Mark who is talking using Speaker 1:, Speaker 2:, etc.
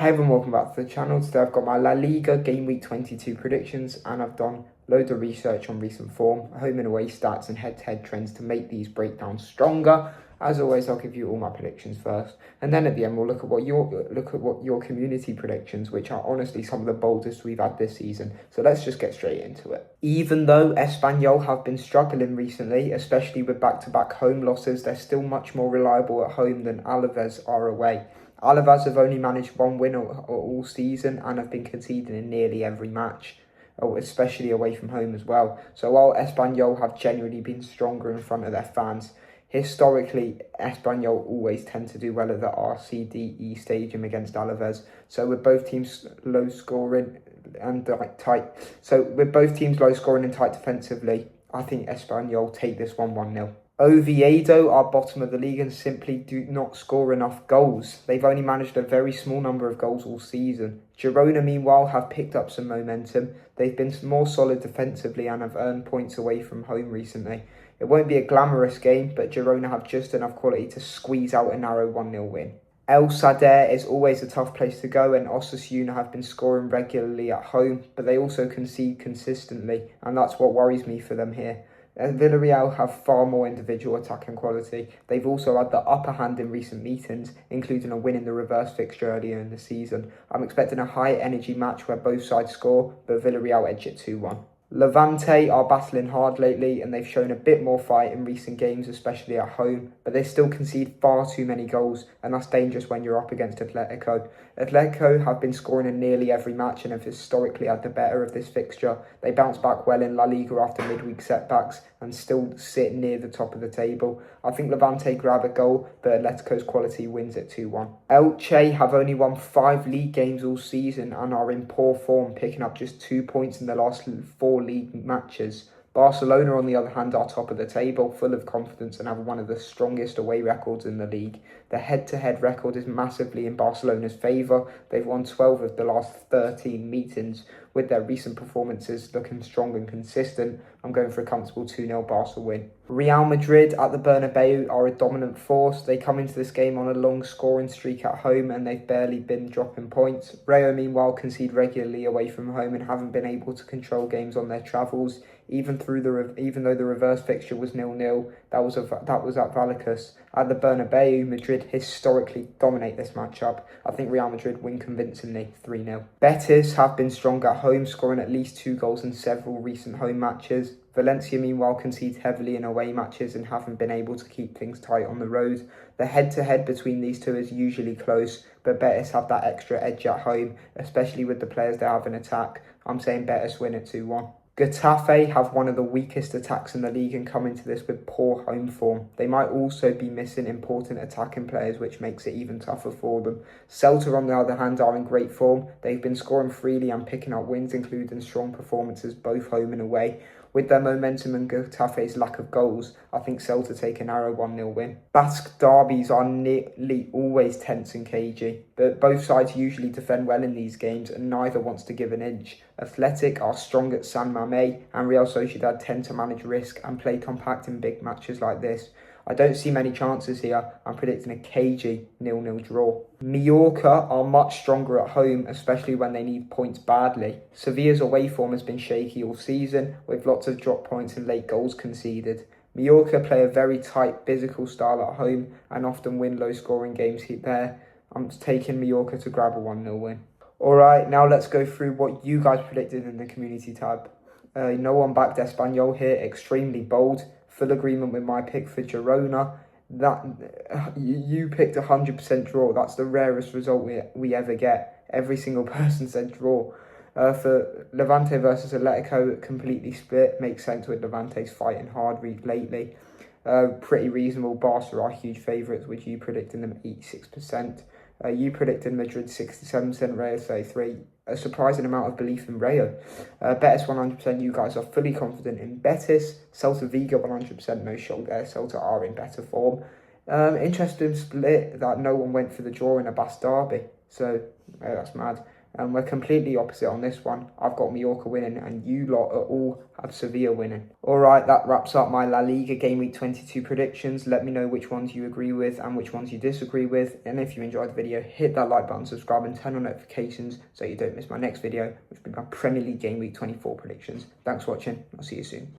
Speaker 1: Hey everyone, welcome back to the channel. Today I've got my La Liga Gameweek 22 predictions and I've done loads of research on recent form, home and away stats and head-to-head trends to make these breakdowns stronger. As always, I'll give you all my predictions first, and then at the end we'll look at what your community predictions, which are honestly some of the boldest we've had this season. So let's just get straight into it. Even though Espanyol have been struggling recently, especially with back-to-back home losses, they're still much more reliable at home than Alavés are away. Alavés have only managed one win all season and have been conceding in nearly every match, especially away from home as well. So while Espanyol have genuinely been stronger in front of their fans, historically Espanyol always tend to do well at the RCDE stadium against Alavés. So with both teams low scoring and tight defensively, I think Espanyol take this one 1-0. Oviedo are bottom of the league and simply do not score enough goals. They've only managed a very small number of goals all season. Girona, meanwhile, have picked up some momentum. They've been more solid defensively and have earned points away from home recently. It won't be a glamorous game, but Girona have just enough quality to squeeze out a narrow 1-0 win. El Sadar is always a tough place to go, and Osasuna have been scoring regularly at home, but they also concede consistently, and that's what worries me for them here. VillarrealLevante have far more individual attacking quality. They've also had the upper hand in recent meetings, including a win in the reverse fixture earlier in the season. I'm expecting a high energy match where both sides score, but VillarrealLevante edge it 2-1. Levante are battling hard lately and they've shown a bit more fight in recent games, especially at home, but they still concede far too many goals, and that's dangerous when you're up against Atlético. Atlético have been scoring in nearly every match and have historically had the better of this fixture. They bounce back well in La Liga after midweek setbacks and still sit near the top of the table. I think Levante grab a goal, but Atlético's quality wins it 2-1. Elche have only won 5 league games all season and are in poor form, picking up just 2 points in the last 4 league matches. Barcelona, on the other hand, are top of the table, full of confidence and have one of the strongest away records in the league. The head-to-head record is massively in Barcelona's favour. They've won 12 of the last 13 meetings, with their recent performances looking strong and consistent. I'm going for a comfortable 2-0 Barca win. Real Madrid at the Bernabeu are a dominant force. They come into this game on a long scoring streak at home and they've barely been dropping points. Rayo, meanwhile, concede regularly away from home and haven't been able to control games on their travels. Even though the reverse fixture was 0-0, that was at Vallecas. At the Bernabeu, Madrid historically dominate this matchup. I think Real Madrid win convincingly 3-0. Betis have been strong at home, scoring at least 2 goals in several recent home matches. Valencia, meanwhile, concedes heavily in away matches and haven't been able to keep things tight on the road. The head-to-head between these two is usually close, but Betis have that extra edge at home, especially with the players they have in attack. I'm saying Betis win it 2-1. Getafe have one of the weakest attacks in the league and come into this with poor home form. They might also be missing important attacking players, which makes it even tougher for them. Celta, on the other hand, are in great form. They've been scoring freely and picking up wins, including strong performances both home and away. With their momentum and Getafe's lack of goals, I think Celta take a narrow 1-0 win. Basque derbies are nearly always tense and cagey, but both sides usually defend well in these games and neither wants to give an inch. Athletic are strong at San Mamés and Real Sociedad tend to manage risk and play compact in big matches like this. I don't see many chances here. I'm predicting a cagey 0-0 draw. Mallorca are much stronger at home, especially when they need points badly. Sevilla's away form has been shaky all season, with lots of drop points and late goals conceded. Mallorca play a very tight, physical style at home and often win low-scoring games there. I'm taking Mallorca to grab a 1-0 win. Alright, now let's go through what you guys predicted in the community tab. No one backed Espanyol here, extremely bold. Full agreement with my pick for Girona. That you picked 100% draw. That's the rarest result we ever get. Every single person said draw. For Levante versus Atlético, completely split. Makes sense with Levante's fighting hard lately. Pretty reasonable. Barca are huge favourites, which you predicted them 86%. You predicted Madrid 67%, Rayo 33%. A surprising amount of belief in Rayo. Betis 100%, you guys are fully confident in Betis. Celta Vigo 100%, no shock there. Celta are in better form. Interesting split that no one went for the draw in a Basque derby. So that's mad. And we're completely opposite on this one. I've got Mallorca winning and you lot are all have Sevilla winning. Alright, that wraps up my La Liga Game Week 22 predictions. Let me know which ones you agree with and which ones you disagree with. And if you enjoyed the video, hit that like button, subscribe and turn on notifications so you don't miss my next video, which will be my Premier League Game Week 24 predictions. Thanks for watching. I'll see you soon.